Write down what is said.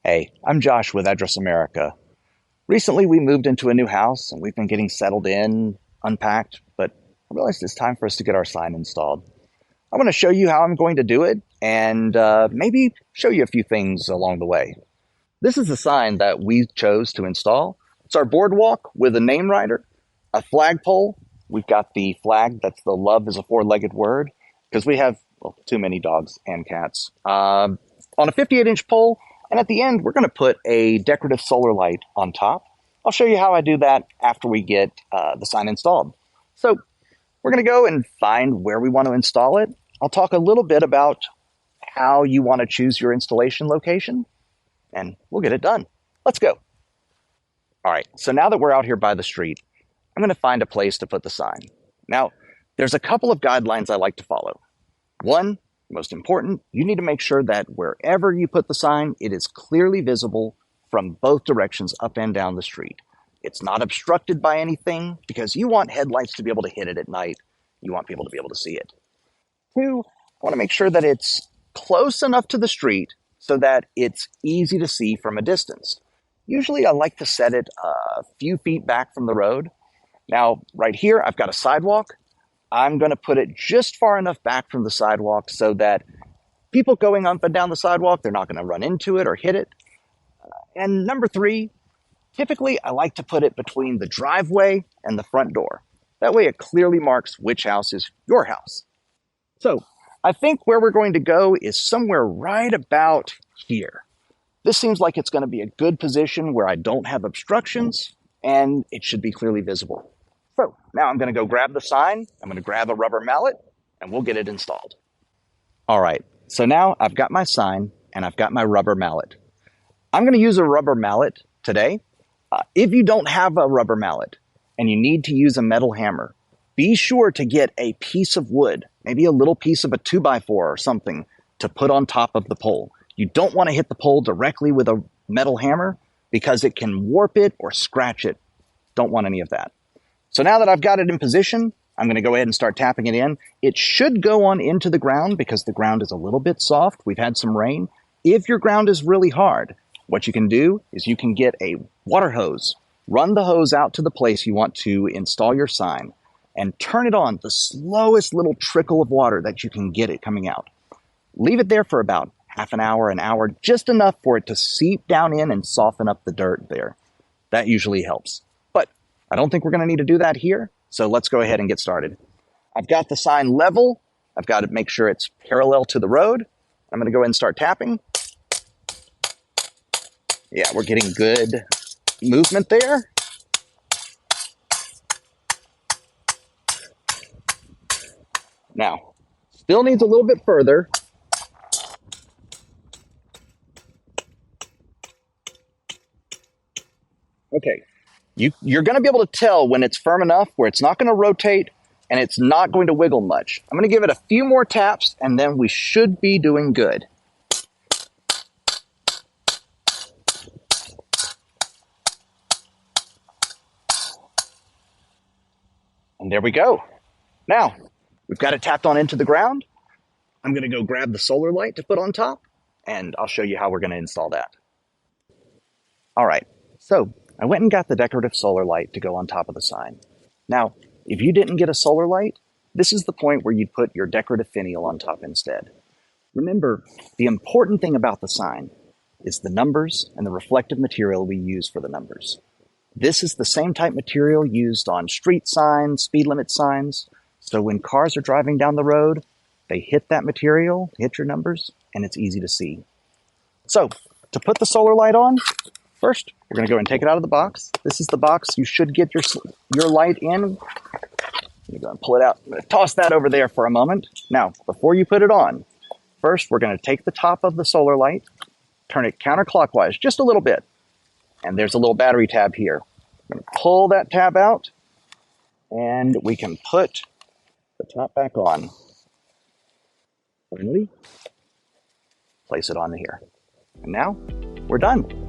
Hey, I'm Josh with Address America. Recently, we moved into a new house and we've been getting settled in, unpacked, but I realized it's time for us to get our sign installed. I want to show you how I'm going to do it and maybe show you a few things along the way. This is the sign that we chose to install. It's our boardwalk with a name writer, a flagpole. We've got the flag that's the love is a four-legged word because we have too many dogs and cats. On a 58-inch pole, and at the end, we're going to put a decorative solar light on top. I'll show you how I do that after we get the sign installed. So we're going to go and find where we want to install it. I'll talk a little bit about how you want to choose your installation location, and we'll get it done. Let's go. All right, so now that we're out here by the street, I'm going to find a place to put the sign. Now, there's a couple of guidelines I like to follow. One, most important, you need to make sure that wherever you put the sign, it is clearly visible from both directions up and down the street. It's not obstructed by anything because you want headlights to be able to hit it at night. You want people to be able to see it. Two, I want to make sure that it's close enough to the street so that it's easy to see from a distance. Usually I like to set it a few feet back from the road. Now, right here, I've got a sidewalk. I'm going to put it just far enough back from the sidewalk so that people going up and down the sidewalk, they're not going to run into it or hit it. And number three, typically I like to put it between the driveway and the front door. That way it clearly marks which house is your house. So I think where we're going to go is somewhere right about here. This seems like it's going to be a good position where I don't have obstructions and it should be clearly visible. So now I'm going to go grab the sign, I'm going to grab a rubber mallet, and we'll get it installed. All right, so now I've got my sign and I've got my rubber mallet. I'm going to use a rubber mallet today. If you don't have a rubber mallet and you need to use a metal hammer, be sure to get a piece of wood, maybe a little piece of a 2x4 or something to put on top of the pole. You don't want to hit the pole directly with a metal hammer because it can warp it or scratch it. Don't want any of that. So now that I've got it in position, I'm going to go ahead and start tapping it in. It should go on into the ground because the ground is a little bit soft. We've had some rain. If your ground is really hard, what you can do is you can get a water hose, run the hose out to the place you want to install your sign, and turn it on the slowest little trickle of water that you can get it coming out. Leave it there for about half an hour, just enough for it to seep down in and soften up the dirt there. That usually helps. But I don't think we're going to need to do that here, so let's go ahead and get started. I've got the sign level. I've got to make sure it's parallel to the road. I'm going to go ahead and start tapping. Yeah, we're getting good movement there. Now, still needs a little bit further. Okay, you're going to be able to tell when it's firm enough where it's not going to rotate and it's not going to wiggle much. I'm going to give it a few more taps and then we should be doing good. And there we go. Now, we've got it tapped on into the ground. I'm going to go grab the solar light to put on top and I'll show you how we're going to install that. All right, so I went and got the decorative solar light to go on top of the sign. Now, if you didn't get a solar light, this is the point where you'd put your decorative finial on top instead. Remember, the important thing about the sign is the numbers and the reflective material we use for the numbers. This is the same type material used on street signs, speed limit signs, so when cars are driving down the road, they hit that material, hit your numbers, and it's easy to see. So, to put the solar light on, first, we're going to go and take it out of the box. This is the box you should get your light in. You're going to pull it out. I'm going to toss that over there for a moment. Now, before you put it on, first we're going to take the top of the solar light, turn it counterclockwise just a little bit. And there's a little battery tab here. I'm going to pull that tab out, and we can put the top back on. Finally, place it on here. And now, we're done.